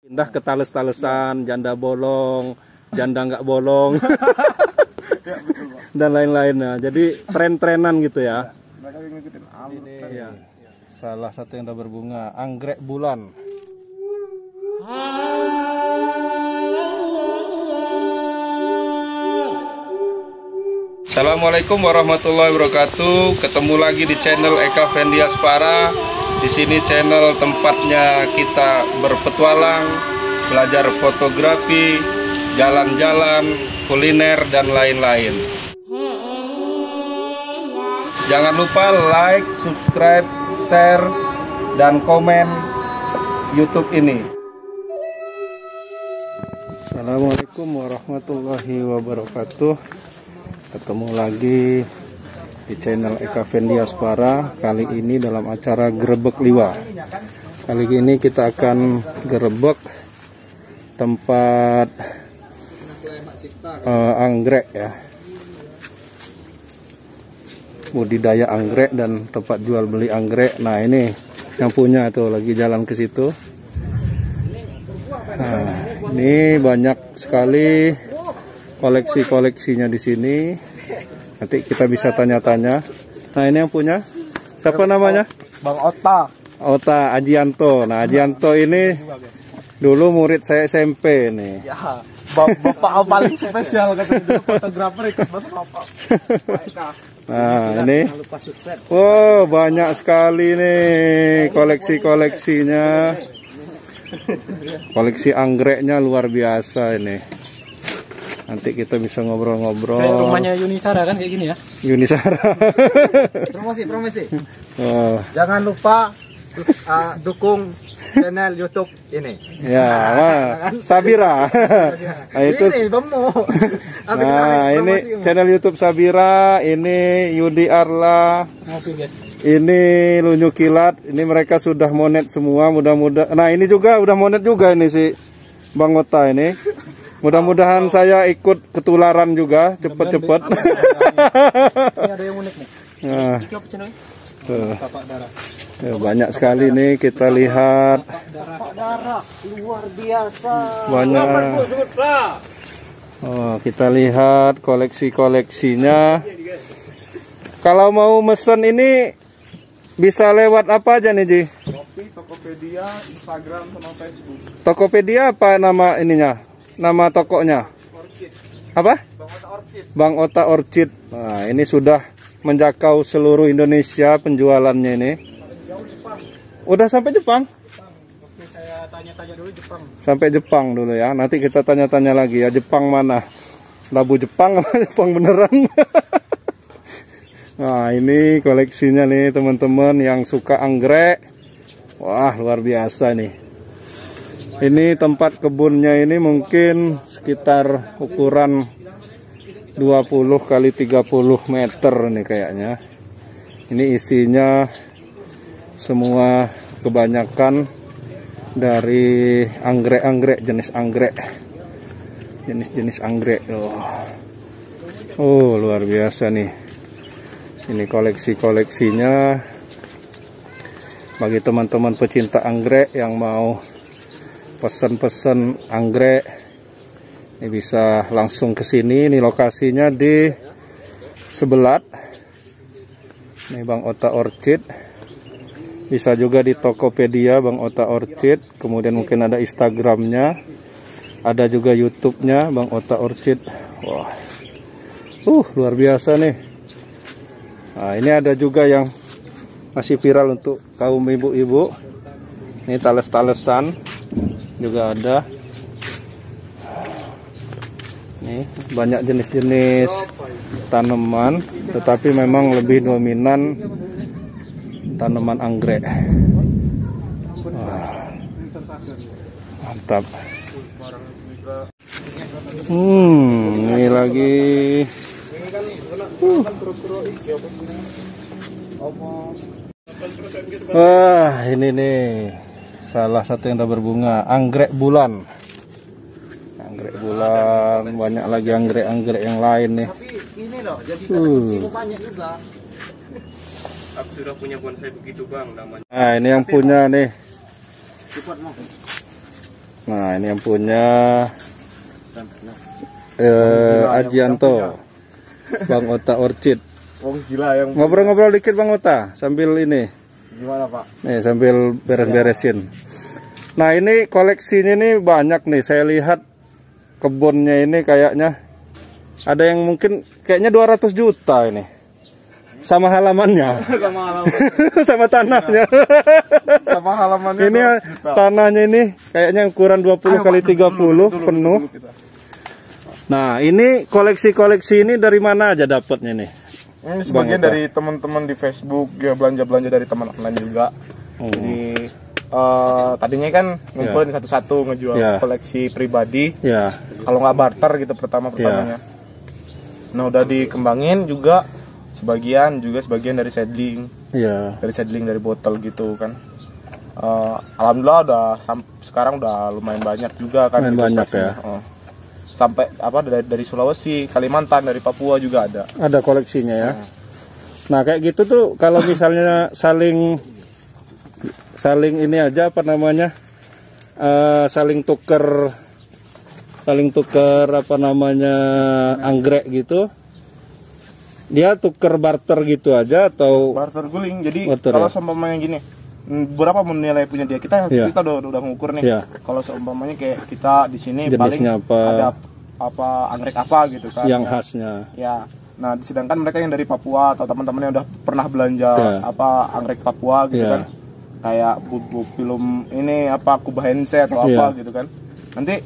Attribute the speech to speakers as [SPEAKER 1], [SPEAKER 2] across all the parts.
[SPEAKER 1] Pindah ke tales-talesan, janda bolong, janda nggak bolong, dan lain-lainnya. Jadi tren-trenan gitu ya. Ini ya, salah satu yang udah berbunga, anggrek bulan. Assalamualaikum warahmatullahi wabarakatuh. Ketemu lagi di channel Eka Fendiaspara. Di sini channel tempatnya kita berpetualang, belajar fotografi, jalan-jalan, kuliner dan lain-lain. Jangan lupa like, subscribe, share, dan komen YouTube ini. Assalamualaikum warahmatullahi wabarakatuh. Ketemu lagi di channel Eka Fendiaspara. Kali ini dalam acara Grebek Liwa. Kali ini kita akan gerebek tempat anggrek ya, budidaya anggrek dan tempat jual beli anggrek. Nah ini yang punya tuh lagi jalan ke situ. Nah, ini banyak sekali koleksi-koleksinya di sini. Nanti kita bisa tanya-tanya. Nah ini yang punya siapa namanya?
[SPEAKER 2] Bang Ota.
[SPEAKER 1] Ota Ajianto. Nah Ajianto ini dulu murid saya SMP nih.
[SPEAKER 2] Ya, bapak paling spesial katanya fotografer ikut bapak.
[SPEAKER 1] Nah ini, wow banyak sekali nih koleksi-koleksinya. Koleksi anggreknya luar biasa ini. Nanti kita bisa ngobrol-ngobrol.
[SPEAKER 2] Kayak rumahnya Yunisara kan kayak gini ya?
[SPEAKER 1] Yunisara.
[SPEAKER 2] Promosi.
[SPEAKER 1] Oh.
[SPEAKER 2] Jangan lupa dukung channel YouTube ini.
[SPEAKER 1] Ya, Sabira. Nah, itu. Nah, ini channel YouTube Sabira. Ini Yudi Arla. Ini Lunyu Kilat. Ini mereka sudah monet semua. Mudah-mudahan. Nah, ini juga udah monet juga ini si Bang Ota ini. Mudah-mudahan saya ikut ketularan juga cepet-cepet.
[SPEAKER 2] Ini ada yang unik nih.
[SPEAKER 1] Nah, banyak sekali nih kita lihat.
[SPEAKER 2] Darah luar biasa.
[SPEAKER 1] Banyak. Oh, kita lihat koleksi-koleksinya. Kalau mau mesen ini bisa lewat apa aja nih Ji?
[SPEAKER 2] Shopee, Tokopedia, Instagram sama Facebook.
[SPEAKER 1] Tokopedia apa nama ininya? Nama tokonya?
[SPEAKER 2] Orchid.
[SPEAKER 1] Apa?
[SPEAKER 2] Bang Ota Orchid.
[SPEAKER 1] Bang Ota Orchid. Nah, ini sudah menjangkau seluruh Indonesia penjualannya ini. Udah sampai Jepang?
[SPEAKER 2] Oke, saya tanya-tanya dulu Jepang.
[SPEAKER 1] Sampai Jepang dulu ya. Nanti kita tanya-tanya lagi ya, Jepang mana? Labu Jepang apa Jepang beneran? Nah, ini koleksinya nih teman-teman yang suka anggrek. Wah, luar biasa nih. Ini tempat kebunnya ini mungkin sekitar ukuran 20 kali 30 meter nih kayaknya. Ini isinya semua kebanyakan dari anggrek-anggrek, jenis anggrek. Jenis-jenis anggrek. Oh, luar biasa nih. Ini koleksi-koleksinya. Bagi teman-teman pecinta anggrek yang mau pesen-pesen anggrek, ini bisa langsung ke sini. Ini lokasinya di Sebelat. Ini Bang Ota Orchid. Bisa juga di Tokopedia Bang Ota Orchid. Kemudian mungkin ada Instagramnya, ada juga YouTube-nya Bang Ota Orchid. Wah, luar biasa nih. Nah, ini ada juga yang masih viral untuk kaum ibu-ibu. Ini tales-talesan juga ada. Nih banyak jenis-jenis tanaman, tetapi memang lebih dominan tanaman anggrek. Wah, mantap. Ini lagi. Wah, ini nih salah satu yang udah berbunga, anggrek bulan. Anggrek bulan, banyak lagi anggrek-anggrek yang lain nih.
[SPEAKER 2] Tapi ini loh, jadi banyak juga.
[SPEAKER 3] Aku sudah punya bonsai begitu Bang namanya.
[SPEAKER 1] Nah ini yang punya nih. Nah, ini yang punya Ajianto, Bang Ota Orchid.
[SPEAKER 2] Wong gila yang
[SPEAKER 1] Ngobrol-ngobrol dikit Bang Ota sambil ini.
[SPEAKER 2] gimana Pak?
[SPEAKER 1] Nih sambil beres-beresin. Nah, ini koleksinya nih banyak nih. Saya lihat kebunnya ini kayaknya ada yang mungkin kayaknya 200 juta ini. Sama halamannya.
[SPEAKER 2] Sama halaman.
[SPEAKER 1] Sama tanahnya.
[SPEAKER 2] Sama halamannya.
[SPEAKER 1] Ini tanahnya ini kayaknya ukuran 20 kali 30 penuh. Nah, ini koleksi-koleksi ini dari mana aja dapatnya nih?
[SPEAKER 2] Ini sebagian dari teman-teman di Facebook, ya belanja-belanja dari teman online juga. Jadi tadinya kan ngumpulin satu-satu ngejual koleksi pribadi.
[SPEAKER 1] Ya.
[SPEAKER 2] Kalau nggak barter gitu pertamanya. Nah, udah dikembangin juga sebagian dari seedling.
[SPEAKER 1] Iya.
[SPEAKER 2] Dari seedling dari botol gitu kan. Alhamdulillah udah sekarang udah lumayan banyak juga kan.
[SPEAKER 1] Lumayan banyak ya.
[SPEAKER 2] Sampai dari Sulawesi, Kalimantan, dari Papua juga ada.
[SPEAKER 1] Ada koleksinya ya. Nah, kayak gitu tuh kalau misalnya saling ini aja apa namanya? Saling tuker apa namanya anggrek gitu. Dia tuker barter gitu aja atau
[SPEAKER 2] barter guling. Jadi
[SPEAKER 1] barter,
[SPEAKER 2] kalau
[SPEAKER 1] ya?
[SPEAKER 2] seumpamanya gini, berapa nilai punya dia, kita udah ngukur nih. Kalau seumpamanya kayak kita di sini
[SPEAKER 1] jenisnya
[SPEAKER 2] paling ada apa anggrek apa gitu kan
[SPEAKER 1] yang khasnya
[SPEAKER 2] ya. Nah, sedangkan mereka yang dari Papua atau teman-teman yang udah pernah belanja apa anggrek Papua gitu kan, kayak film ini apa kubahense atau apa gitu kan, nanti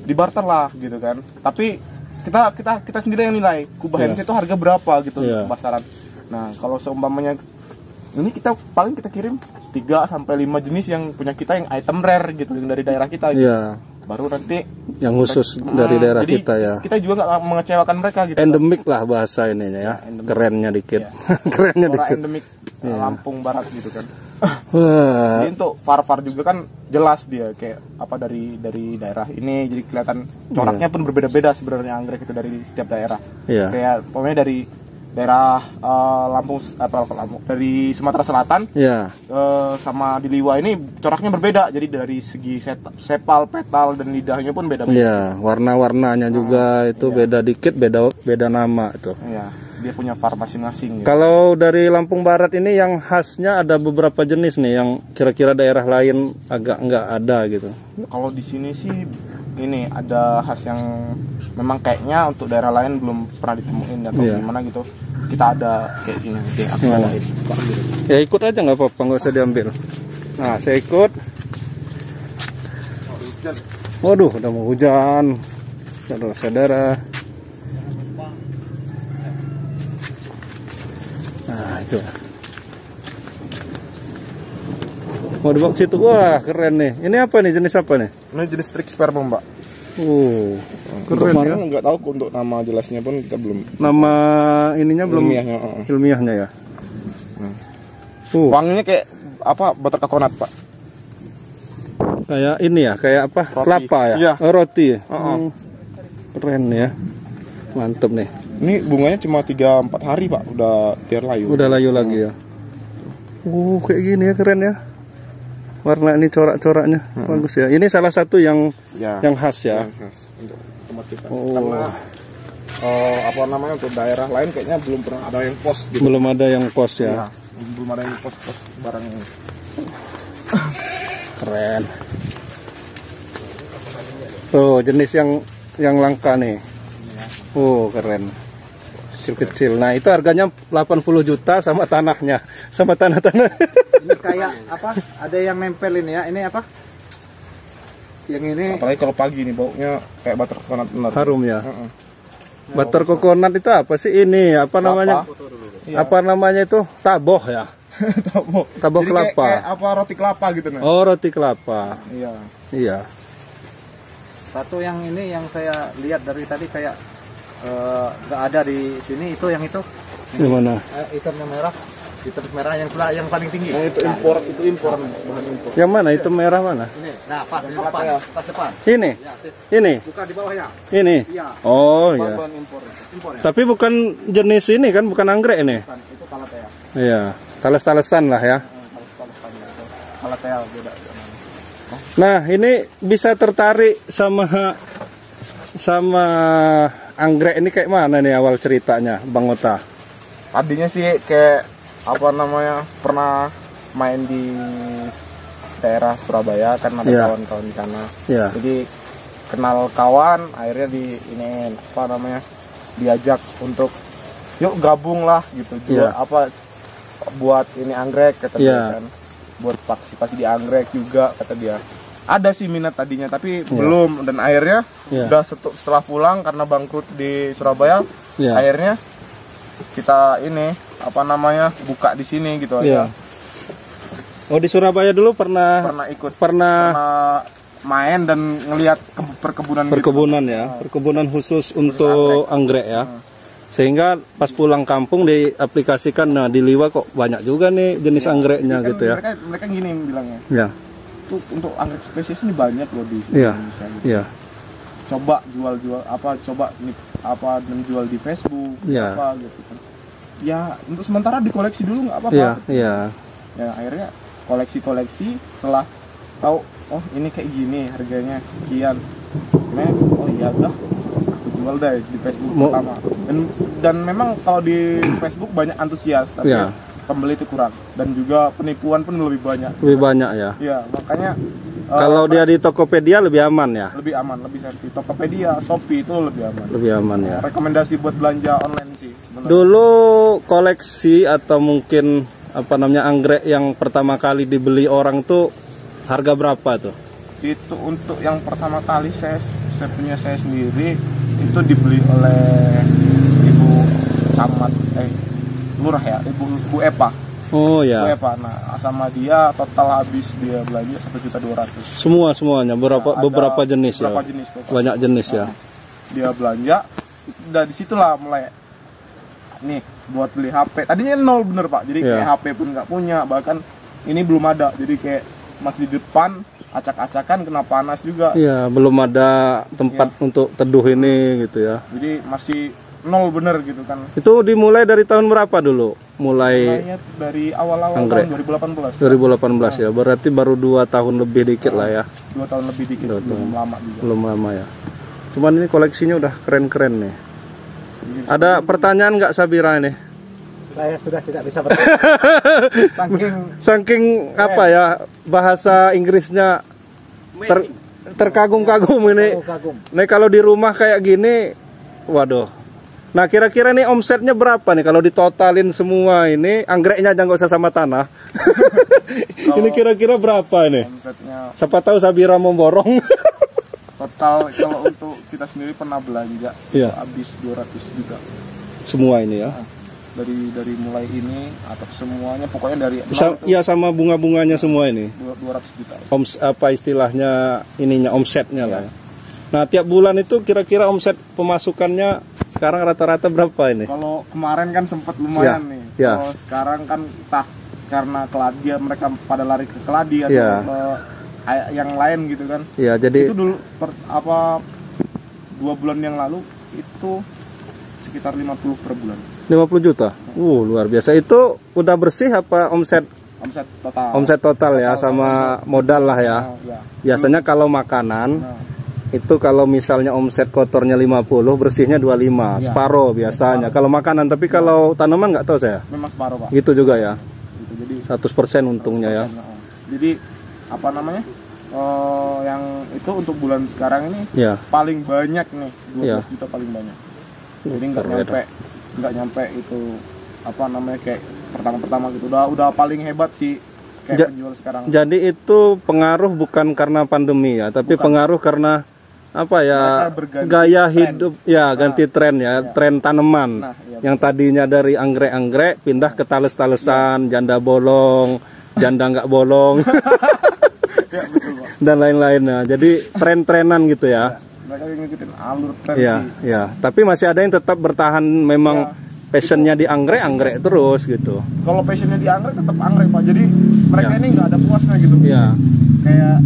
[SPEAKER 2] dibarter lah gitu kan. Tapi kita sendiri yang nilai kubahense itu harga berapa gitu di pasaran. Nah, kalau seumpamanya ini kita kirim 3 sampai 5 jenis yang punya kita, yang item rare gitu, yang dari daerah kita gitu. Baru nanti
[SPEAKER 1] yang khusus dari daerah
[SPEAKER 2] jadi
[SPEAKER 1] kita ya.
[SPEAKER 2] Kita juga nggak mengecewakan mereka gitu.
[SPEAKER 1] Endemik lah bahasa ininya ya. Kerennya dikit. Kerennya dikit.
[SPEAKER 2] Endemik Lampung Barat gitu kan. Jadi untuk var juga kan jelas dia kayak apa dari daerah ini, jadi kelihatan coraknya pun berbeda-beda sebenarnya anggrek itu dari setiap daerah. Kayak pokoknya dari daerah Lampung dari Sumatera Selatan sama di Liwa ini coraknya berbeda, jadi dari segi sepal, petal dan lidahnya pun beda.
[SPEAKER 1] Warna-warnanya juga itu beda dikit, beda nama itu.
[SPEAKER 2] Dia punya var masing-masing gitu.
[SPEAKER 1] Kalau dari Lampung Barat ini yang khasnya ada beberapa jenis nih yang kira-kira daerah lain agak nggak ada gitu.
[SPEAKER 2] Kalau di sini sih ini ada khas yang memang kayaknya untuk daerah lain belum pernah ditemuin atau gimana gitu. Kita ada kayak gini, aku ada
[SPEAKER 1] ya ikut aja nggak apa-apa, nggak usah diambil. Nah, saya ikut. Waduh, udah mau hujan, saudara-saudara. Nah, itu mau dibawa ke situ. Wah, keren nih. Ini apa nih, jenis apa nih?
[SPEAKER 2] Ini jenis Trix sperma, Mbak.
[SPEAKER 1] Keren ya.
[SPEAKER 2] Nggak tahu untuk nama jelasnya pun kita belum.
[SPEAKER 1] Nama ininya belum ilmiahnya ya.
[SPEAKER 2] Wanginya kayak apa? Butter coconut, Pak.
[SPEAKER 1] Kayak ini ya, kayak apa? Roti. Kelapa ya. Roti. Keren ya. Mantep nih.
[SPEAKER 2] Ini bunganya cuma 3-4 hari, Pak. Udah dia layu.
[SPEAKER 1] Udah layu lagi ya. Kayak gini ya, keren ya. Warna ini corak-coraknya bagus ya. Ini salah satu yang khas ya.
[SPEAKER 2] Yang khas untuk tempat kita. Karena apa namanya, untuk daerah lain kayaknya belum pernah ada yang pos gitu.
[SPEAKER 1] Belum ada yang pos ya.
[SPEAKER 2] Belum ada yang pos barang ini.
[SPEAKER 1] Keren. Tuh jenis yang langka nih. Keren. Kecil-kecil. Nah, itu harganya 80 juta sama tanahnya, sama tanah-tanah.
[SPEAKER 4] Ini kayak apa? Ada yang nempel ini ya. Ini apa? Yang ini.
[SPEAKER 2] Apalagi kalau pagi nih baunya kayak butter coconut benar.
[SPEAKER 1] Harum ya. Butter coconut itu apa sih? Ini apa namanya? Apa namanya itu? Taboh ya. Taboh kelapa.
[SPEAKER 2] Kayak apa, roti kelapa gitu nih.
[SPEAKER 1] Oh, roti kelapa. Iya.
[SPEAKER 4] Satu yang ini yang saya lihat dari tadi kayak nggak ada di sini, itu yang itu.
[SPEAKER 1] Di mana?
[SPEAKER 4] Hitamnya merah. Hitam merah yang paling tinggi.
[SPEAKER 2] Nah, itu impor, bahan impor.
[SPEAKER 1] Yang mana? Itu merah mana?
[SPEAKER 4] Ini. Nah, pas depan.
[SPEAKER 1] Ini. Ini.
[SPEAKER 4] Buka di bawahnya.
[SPEAKER 1] Ini.
[SPEAKER 4] Iya.
[SPEAKER 1] Oh, iya.
[SPEAKER 2] Bahan impor ya?
[SPEAKER 1] Tapi bukan jenis ini kan, bukan anggrek ini.
[SPEAKER 4] Bukan, itu kalatea.
[SPEAKER 1] Iya. Tales-talesan lah ya.
[SPEAKER 4] Kalatea beda.
[SPEAKER 1] Nah, ini bisa tertarik sama anggrek ini kayak mana nih awal ceritanya, Bang Ota?
[SPEAKER 2] Tadinya sih kayak apa namanya, pernah main di daerah Surabaya kan, ada kawan-kawan di sana. Jadi kenal kawan, akhirnya ini apa namanya, diajak untuk yuk gabung lah gitu, juga apa buat ini anggrek kata dia kan, buat partisipasi di anggrek juga kata dia. Ada sih minat tadinya tapi belum, dan akhirnya udah setelah pulang karena bangkrut di Surabaya, akhirnya kita ini apa namanya, buka di sini gitu aja.
[SPEAKER 1] Oh, di Surabaya dulu pernah
[SPEAKER 2] main dan ngelihat perkebunan gitu.
[SPEAKER 1] Perkebunan khusus untuk anggrek ya. Sehingga pas pulang kampung diaplikasikan, nah di Liwa kok banyak juga nih jenis anggreknya
[SPEAKER 2] kan
[SPEAKER 1] gitu ya.
[SPEAKER 2] Mereka gini bilangnya. Tuh, untuk anggrek spesies ini banyak loh di Indonesia gitu. Coba jual apa menjual di Facebook apa gitu kan. Ya untuk sementara dikoleksi dulu nggak apa-apa. Ya akhirnya koleksi setelah tahu oh ini kayak gini harganya sekian. Nah, oh iya udah aku jual deh di Facebook pertama. Dan memang kalau di Facebook banyak antusias tapi pembeli itu kurang, dan juga penipuan pun lebih banyak.
[SPEAKER 1] Ya.
[SPEAKER 2] Iya, makanya
[SPEAKER 1] kalau dia di Tokopedia lebih aman ya.
[SPEAKER 2] Lebih aman, lebih safety. Tokopedia, Shopee itu lebih aman.
[SPEAKER 1] Lebih aman ya.
[SPEAKER 2] Rekomendasi buat belanja online sih sebenarnya.
[SPEAKER 1] Dulu koleksi atau mungkin apa namanya anggrek yang pertama kali dibeli orang tuh harga berapa tuh?
[SPEAKER 2] Itu untuk yang pertama kali saya punya saya sendiri itu dibeli oleh Ibu Camat Lurah ya, Ibu Epa.
[SPEAKER 1] Oh ya.
[SPEAKER 2] Bu Epa. Nah, sama dia total habis dia belanja 1.200.000.
[SPEAKER 1] Semuanya beberapa jenis ya.
[SPEAKER 2] Jenis total.
[SPEAKER 1] Banyak jenis ya.
[SPEAKER 2] Dia belanja, dari situlah mulai nih buat beli HP. Tadinya 0 bener Pak. Jadi kayak HP pun nggak punya, bahkan ini belum ada. Jadi kayak masih di depan, acak-acakan kena panas juga. Iya,
[SPEAKER 1] belum ada tempat untuk teduh ini gitu ya.
[SPEAKER 2] Jadi masih 0 bener gitu kan.
[SPEAKER 1] Itu dimulai dari tahun berapa dulu?
[SPEAKER 2] Mulainya dari awal-awal tahun 2018.
[SPEAKER 1] 2018 ya. Berarti baru 2 tahun lebih dikit lah ya.
[SPEAKER 2] 2 tahun lebih dikit, belum lama juga.
[SPEAKER 1] Belum lama ya. Cuman ini koleksinya udah keren-keren nih. Ada pertanyaan nggak Sabira ini?
[SPEAKER 4] Saya sudah tidak bisa bertanya.
[SPEAKER 1] Saking apa ya, bahasa Inggrisnya terkagum-kagum ini. Nih kalau di rumah kayak gini, waduh. Nah kira-kira nih omsetnya berapa nih kalau ditotalin semua ini, anggreknya aja nggak usah sama tanah. Ini kira-kira berapa nih?
[SPEAKER 2] Omsetnya,
[SPEAKER 1] siapa tahu Sabira mau borong.
[SPEAKER 2] Total kalau untuk kita sendiri pernah belanja habis 200 juga.
[SPEAKER 1] Semua ini ya.
[SPEAKER 2] Dari mulai ini atau semuanya pokoknya dari
[SPEAKER 1] sama bunga-bunganya semua ini.
[SPEAKER 2] 200 juta.
[SPEAKER 1] Apa istilahnya ininya, omsetnya lah. Nah tiap bulan itu kira-kira omset pemasukannya sekarang rata-rata berapa ini? Kalau
[SPEAKER 2] kemarin kan sempat lumayan nih. Kalau sekarang kan entah karena keladi, mereka pada lari ke keladi atau ke yang lain gitu kan. Iya, jadi itu dulu 2 bulan yang lalu itu sekitar 50 per bulan.
[SPEAKER 1] 50 juta? Luar biasa. Itu udah bersih apa omset
[SPEAKER 2] total?
[SPEAKER 1] Omset total ya, sama modal lah ya. Biasanya kalau makanan itu kalau misalnya omset kotornya 50, bersihnya 25, separuh biasanya. Kalau makanan, tapi kalau tanaman nggak tahu saya.
[SPEAKER 2] Memang separuh Pak.
[SPEAKER 1] Itu juga ya.
[SPEAKER 2] Jadi
[SPEAKER 1] 100% untungnya 100%, ya.
[SPEAKER 2] Jadi apa namanya? Yang itu untuk bulan sekarang ini paling banyak nih, 12 juta paling banyak. Jadi nggak nyampe itu apa namanya kayak pertama gitu. Udah paling hebat sih kayak penjual sekarang.
[SPEAKER 1] Jadi itu pengaruh bukan karena pandemi ya, tapi pengaruh karena apa ya, gaya hidup ya, ganti tren ya, tren tanaman. Yang tadinya dari anggrek-anggrek pindah ke tales-talesan, janda bolong, janda nggak bolong. Dan lain-lainnya. Jadi tren-trenan gitu ya.
[SPEAKER 2] Mereka ngikutin alur tren.
[SPEAKER 1] Ya. Tapi masih ada yang tetap bertahan, memang passionnya di anggrek terus gitu.
[SPEAKER 2] Kalau passionnya di anggrek tetap anggrek Pak. Jadi mereka ini nggak ada puasnya gitu.
[SPEAKER 1] Iya.
[SPEAKER 2] Kayak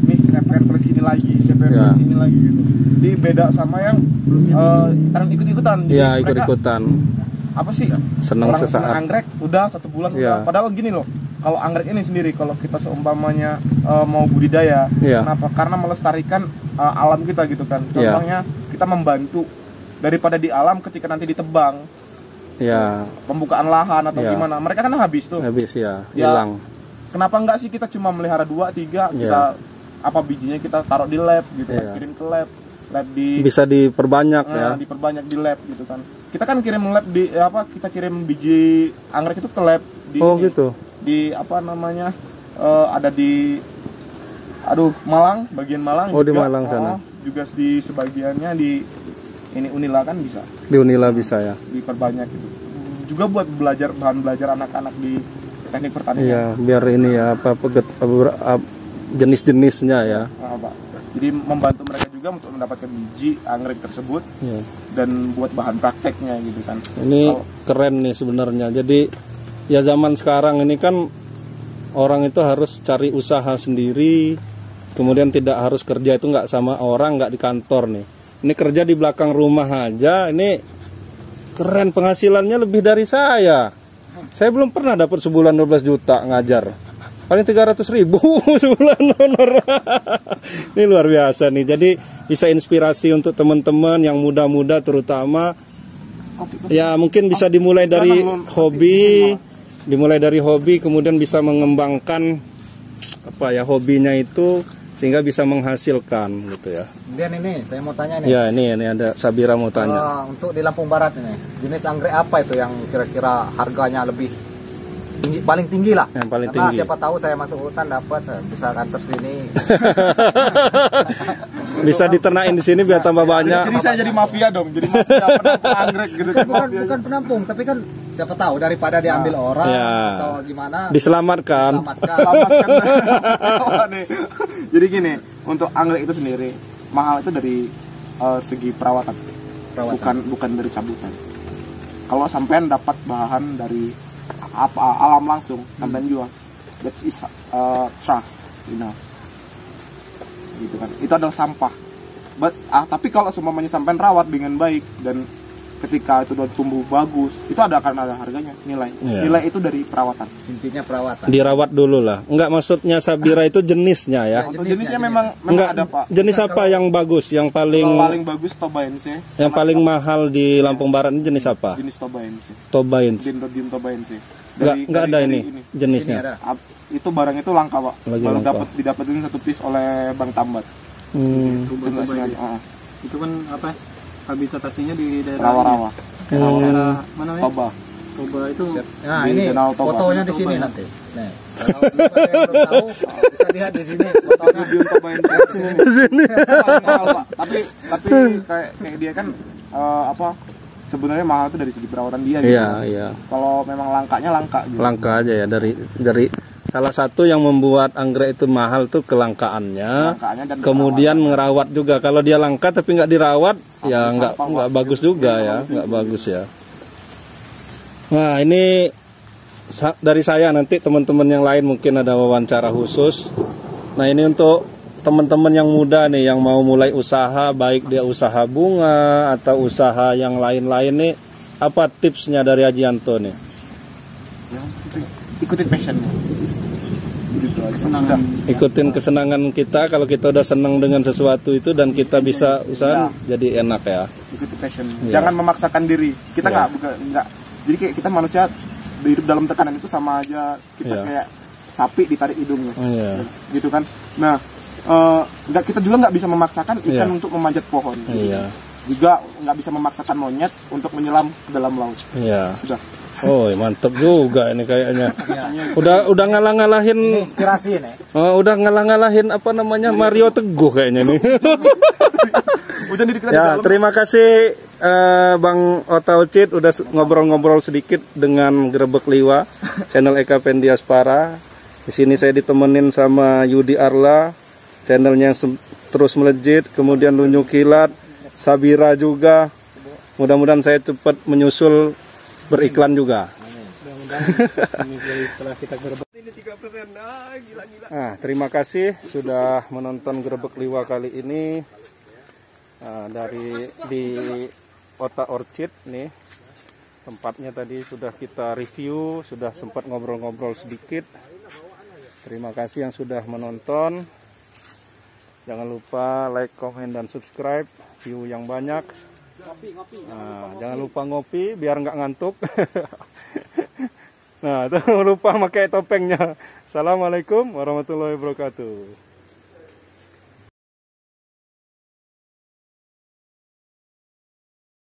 [SPEAKER 2] nih saya pengen koleksi ini lagi, saya pengen koleksi ini lagi gitu. Jadi beda sama yang tren ikut-ikutan.
[SPEAKER 1] Iya, ikut-ikutan.
[SPEAKER 2] Apa sih?
[SPEAKER 1] Senang sesaat.
[SPEAKER 2] Anggrek udah 1 bulan udah. Padahal gini loh. kalau anggrek ini sendiri kalau kita seumpamanya mau budidaya, kenapa? Karena melestarikan alam kita gitu kan. Contohnya kita membantu daripada di alam ketika nanti ditebang, pembukaan lahan atau gimana, mereka kan habis tuh.
[SPEAKER 1] Habis hilang.
[SPEAKER 2] Kenapa enggak sih kita cuma melihara 2, 3, kita bijinya kita taruh di lab gitu kan, kirim ke lab
[SPEAKER 1] bisa diperbanyak
[SPEAKER 2] diperbanyak di lab gitu kan. Kita kan kirim lab kita kirim biji anggrek itu ke lab
[SPEAKER 1] gitu.
[SPEAKER 2] Di ada di Malang, bagian Malang
[SPEAKER 1] juga,
[SPEAKER 2] di
[SPEAKER 1] Malang sana.
[SPEAKER 2] Juga di sebagiannya di Unila kan bisa. Di
[SPEAKER 1] Unila bisa ya.
[SPEAKER 2] Diperbanyak gitu. Juga buat bahan belajar anak-anak di teknik pertanian.
[SPEAKER 1] Iya, biar ini ya jenis-jenisnya ya.
[SPEAKER 2] Jadi membantu mereka juga untuk mendapatkan biji anggrek tersebut dan buat bahan prakteknya gitu kan.
[SPEAKER 1] Ini keren nih sebenarnya. Jadi ya zaman sekarang ini kan orang itu harus cari usaha sendiri, kemudian tidak harus kerja itu nggak sama orang, nggak di kantor nih. Ini kerja di belakang rumah aja, ini keren, penghasilannya lebih dari saya. Saya belum pernah dapat sebulan 12 juta ngajar. Paling 300.000 sebulan honor. Ini luar biasa nih. Jadi bisa inspirasi untuk teman-teman yang muda-muda terutama. Ya mungkin bisa dimulai dari hobi. Kemudian bisa mengembangkan hobinya itu sehingga bisa menghasilkan gitu ya.
[SPEAKER 4] Kemudian ini saya mau tanya nih.
[SPEAKER 1] Ya ini ada Sabira mau tanya.
[SPEAKER 4] Untuk di Lampung Barat ini jenis anggrek apa itu yang kira-kira harganya lebih paling tinggi lah?
[SPEAKER 1] Yang paling
[SPEAKER 4] karena
[SPEAKER 1] tinggi.
[SPEAKER 4] Siapa tahu saya masuk hutan dapat bisa kantor sini.
[SPEAKER 1] Bisa diternain di sini biar tambah banyak.
[SPEAKER 2] Jadi saya jadi mafia dong, jadi mafia penampung anggrek gitu.
[SPEAKER 4] Bukan penampung, tapi kan siapa tahu daripada diambil orang atau gimana.
[SPEAKER 1] Diselamatkan.
[SPEAKER 2] Jadi gini, untuk anggrek itu sendiri mahal itu dari segi perawatan. Bukan dari cabutan. Kalau sampean dapat bahan dari alam langsung, sampean jual, that is trust, gitu kan. Itu adalah sampah. Tapi kalau semuanya sampean rawat dengan baik dan ketika itu udah tumbuh bagus, itu akan ada harganya, nilai. Nilai itu dari perawatan.
[SPEAKER 4] Intinya perawatan.
[SPEAKER 1] Dirawat dulu lah. Enggak, maksudnya Sabira itu jenisnya ya.
[SPEAKER 2] Untuk jenisnya memang
[SPEAKER 1] enggak,
[SPEAKER 2] ada, Pak.
[SPEAKER 1] Jenis apa yang bagus, yang paling
[SPEAKER 2] bagus Tobaense.
[SPEAKER 1] Yang paling mahal di Lampung Barat ini jenis apa?
[SPEAKER 2] Jenis Tobaense.
[SPEAKER 1] Dendrodium
[SPEAKER 2] Tobaense.
[SPEAKER 1] Enggak ada ini jenisnya.
[SPEAKER 2] Itu barang itu langka, Pak. Baru didapetin 1 piece oleh Bang Tambat.
[SPEAKER 3] Itu kan habitat aslinya di daerah
[SPEAKER 2] rawa-rawa.
[SPEAKER 3] Daerah mana ya?
[SPEAKER 2] Toba
[SPEAKER 3] itu.
[SPEAKER 4] Nah, ini fotonya di sini nanti. Nah, kalau belum tahu bisa lihat di sini fotonya.
[SPEAKER 2] Di sini. Tapi kayak dia kan sebenarnya mahal itu dari segi perawatan dia gitu.
[SPEAKER 1] Iya.
[SPEAKER 2] Kalau memang langkanya langka gitu.
[SPEAKER 1] Langka aja ya dari salah satu yang membuat anggrek itu mahal tuh kelangkaannya dan kemudian merawat juga. Kalau dia langka tapi nggak dirawat ya nggak bagus juga ya, nggak bagus ya. Nah ini dari saya, nanti teman-teman yang lain mungkin ada wawancara khusus. Nah ini untuk teman-teman yang muda nih yang mau mulai usaha, baik dia usaha bunga atau usaha yang lain-lain nih, apa tipsnya dari Haji Yanto nih?
[SPEAKER 2] Ikutin passionnya.
[SPEAKER 1] Ikutin kesenangan kita. Kalau kita udah senang dengan sesuatu itu dan kita bisa usaha, jadi enak ya.
[SPEAKER 2] Ikuti passion. Jangan memaksakan diri. Kita nggak. Jadi kayak kita manusia hidup dalam tekanan itu sama aja kita kayak sapi ditarik hidungnya, gitu kan. Nah, kita juga nggak bisa memaksakan ikan untuk memanjat pohon. Juga nggak bisa memaksakan monyet untuk menyelam ke dalam laut. Sudah.
[SPEAKER 1] Oh mantep juga ini kayaknya. Udah ngalah-ngalahin.
[SPEAKER 4] Inspirasi nih.
[SPEAKER 1] Udah ngalah-ngalahin Mario Teguh kayaknya nih. Ya terima kasih Bang Ota Ocit udah ngobrol-ngobrol sedikit dengan Grebek Liwa channel Eka Pendiaspara. Di sini saya ditemenin sama Yudi Arla, channelnya terus melejit, kemudian Lunyu Kilat, Sabira juga. Mudah-mudahan saya cepat menyusul beriklan juga. Terima kasih sudah menonton Grebek Liwa kali ini di Ota Orchid nih. Tempatnya tadi sudah kita review, sudah sempat ngobrol-ngobrol sedikit. Terima kasih yang sudah menonton. Jangan lupa like, komen, dan subscribe. View yang banyak. Nah, jangan lupa ngopi biar nggak ngantuk. Nah, jangan lupa pakai topengnya. Assalamualaikum warahmatullahi wabarakatuh.